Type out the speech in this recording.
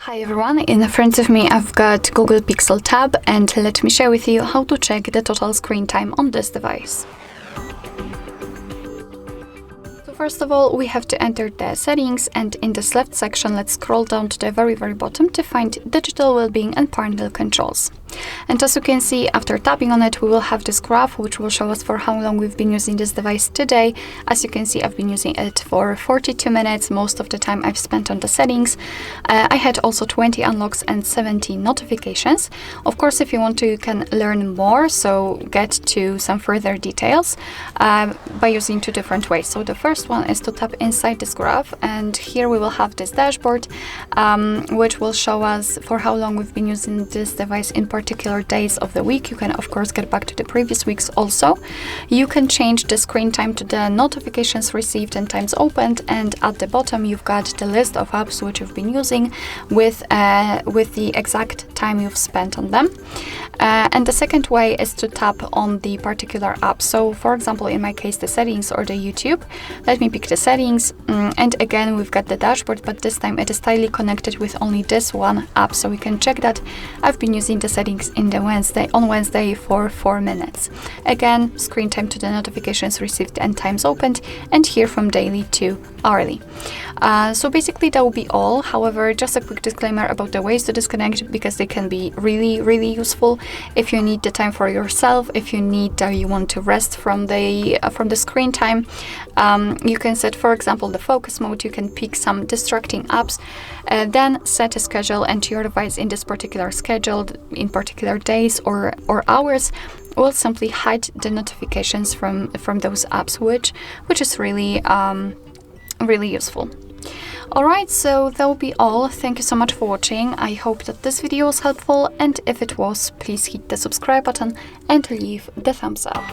Hi everyone, in front of me I've got Google Pixel tab, and let me share with you how to check the total screen time on this device. So first of all, we have to enter the settings, and in this left section let's scroll down to the very bottom to find digital well-being and parental controls. And as you can see, after tapping on it, we will have this graph which will show us for how long we've been using this device today. As you can see, I've been using it for 42 minutes. Most of the time I've spent on the settings. I had also 20 unlocks and 70 notifications. Of course, if you want to, you can learn more, so get to some further details by using two different ways. So the first one is to tap inside this graph, and here we will have this dashboard which will show us for how long we've been using this device in particular days of the week. You can of course get back to the previous weeks also. You can change the screen time to the notifications received and times opened, and at the bottom you've got the list of apps which you've been using with the exact time you've spent on them. And the second way is to tap on the particular app. So for example, in my case, the settings or the YouTube. Let me pick the settings, and again we've got the dashboard, but this time it is tightly connected with only this one app, so we can check that I've been using the settings on Wednesday for 4 minutes. Again, screen time to the notifications received and times opened, and here from daily to hourly. So basically that will be all. However, just a quick disclaimer about the ways to disconnect, because they can be really useful if you need the time for yourself, if you want to rest from the screen time. You can set, for example, the focus mode. You can pick some distracting apps, then set a schedule, and your device in this particular schedule in particular days or hours will simply hide the notifications from those apps, which is really useful. Alright, so that will be all. Thank you so much for watching. I hope that this video was helpful, and if it was, please hit the subscribe button and leave the thumbs up.